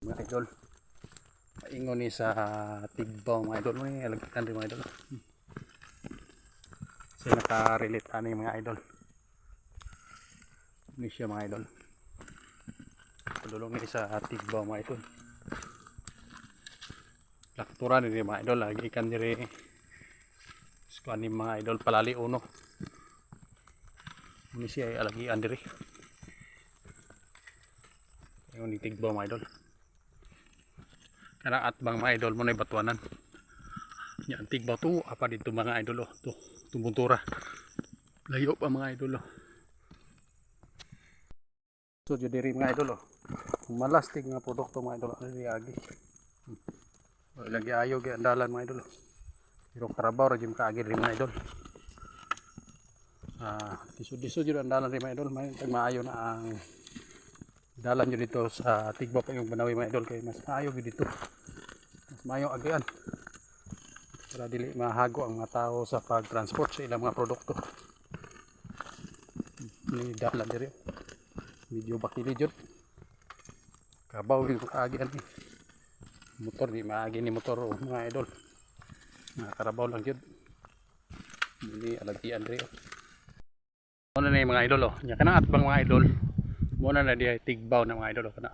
Mga idol, maingon ni sa Tigbaw mga idol mo ni alagkan rin mga idol. Kasi naka-relate ani mga idol. Ini siya mga idol. Padulong ni sa Tigbaw mga idol. Lakturan ni mga idol lagi kan diri. Skuan ni mga idol palali uno. Ini siya ay alagian diri. Ayun ni Tigbaw mga idol. Kana atbang mga idol mo na batuanan. Yan Tigbaw to apa dito mga idol to tumbuntura. Layo pa mga idol So diri mga idol malastig nga produkto mga idol ani agi. Lagi ayo gi andalan mga idol. Pero karabaw ra jim kaagi ri mga idol. Disud-disud jud andalan ri mga idol, may maayo na ang dalan jud dito sa Tigbaw pa yung Banawi mga idol kay mas maayo gid dito. Mas maayo agian. Para dili mahago ang mga tao sa pagtransport sa ilang mga produkto. Ni dalan diri. Medyo bakili jud. Kabaw gyud kaagian ni. Motor di maagi ni motor mga idol. Karabaw lang jud. Dili alagian diri. Muna na yung mga idol nya kana atbang mga idol. Muna na di Tigbaw na mga idol kana.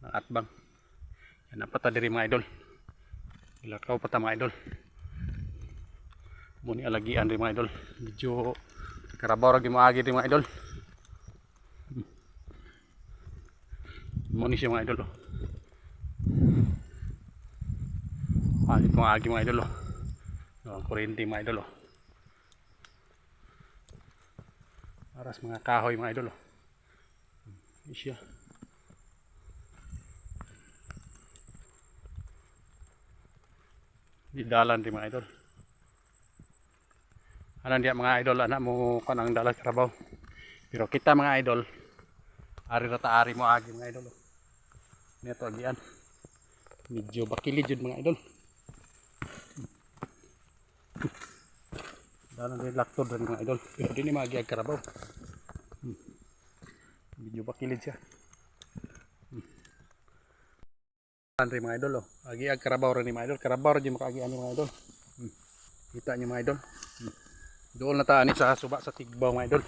Ang atbang. Yan pata diri mga idol. Ilakaw pata mga idol. Muni alagian diri mga idol. Medyo karabaw ra gyud maagi diri mga idol. Muni siya mga idol alit mga agi mga idol kurente mga idol aras mga kahoy mga idol siya di dalan di mga idol anan dia mga idol anak mo kanang dalan karabaw pero kita mga idol ari rata ari mo agi mga idol neto agian medyo bakili jud mga idol dalan din laktod rin mga idol pero di ni magi ag karabaw medyo bakilid siya rin mga idol agi ag karabaw rin mga idol karabaw rin makaagi ani mga idol kita niyo mga idol doon na taani sa suba sa Tigbaw mga idol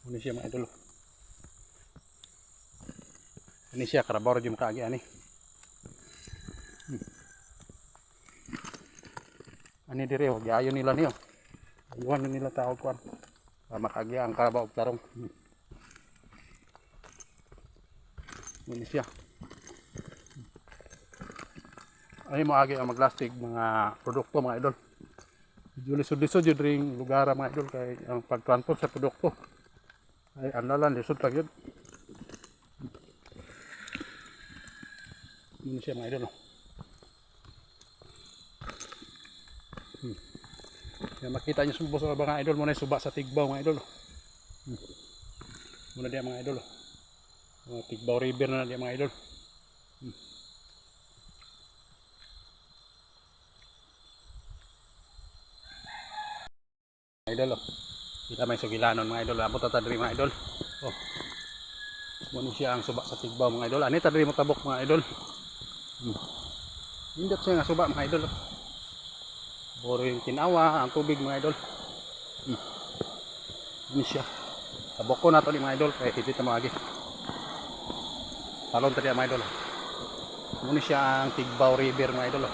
ano siya mga idol ini siya karabaw rin makaagi ani ani dire gayon nila niyo ayuhan nila tao kuan makagi ang karabaw og tarong ini siya ay mo agi ang maglastig mga produkto mga idol medyo lisod-lisod jud ring lugar mga idol kay ang pagtransport sa produkto ay andalan lisod lang yun ini siya mga idol Yan, makita nyo sa mga idol muna suba sa Tigbaw mga idol muna diya mga idol Tigbaw River na diya mga idol idol kita may sugilanon mga idol abot ta diri mga idol muna siya ang suba sa Tigbaw mga idol ani ta diri mo tabok mga idol hindot siya nga suba mga idol boro yung tinawa ang tubig mga idol ini siya tabok ko na to mga idol kaya hindi ta maagi talon tadi mga idol muna siya ang Tigbaw River mga idol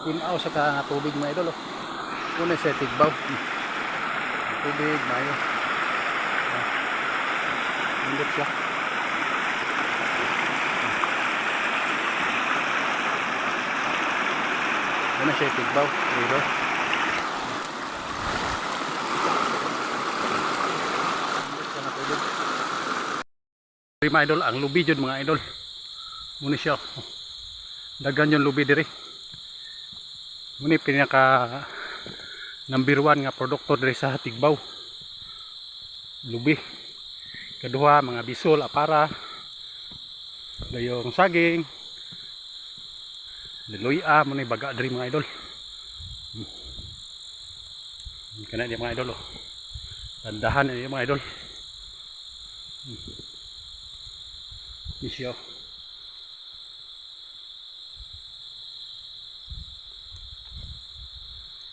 tinaw sa tubig mga idol muna siya Tigbaw tubig mayo hindot siya muna siya Tigbaw River mga idol ang lubi jud mga idol muna siya dagan yung lubi diri muna pinaka number 1 nga produkto diri sa Tigbaw lubi kedua mga bisol apara dayong saging liloya muna baga diri mga idol kana di mga idol tandahan ni mga idol Misyo.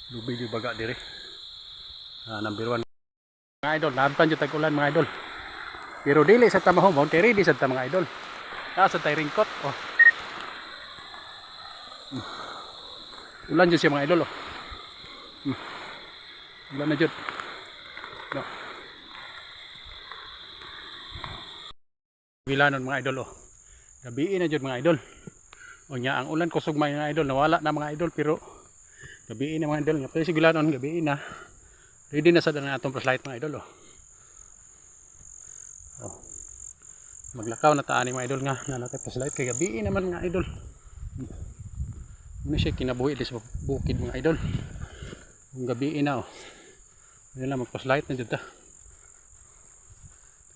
Lubi yung baga dire. Number 1. Mga idol, naabtan yung tag-ulan mga idol. Pero dili sa tamahong mount, ready sa mga idol. Sa tay ringkot. Oh. Ulan dyan siya mga idol. Oh. Ulan na dyan. No. Wilanon mga idol. Oh. Gabiin na dyan mga idol. O nya, ang ulan kusog mga idol. Nawala na mga idol pero gabiin na mga idol. Nga pwede si wilanon, gabiin na. Ready na sa dana atong flashlight mga idol. Oh. Oh. Maglakaw na taan mga idol nga. Nga natin flashlight kay gabiin naman mga idol. Ano siya kinabuhi di sa bukid mga idol. Kung gabiin na oh. Hindi lang mag-flashlight na dyan ta.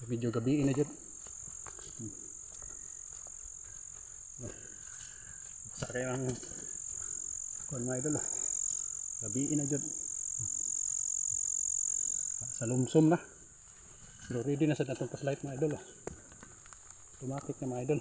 Medyo gabiin na dyan. Sa kaya ang kuwan mga idol. Gabiin na dyan. Sa lumsom na. Pero ready na sa natong flashlight mga idol. Automatic na mga idol.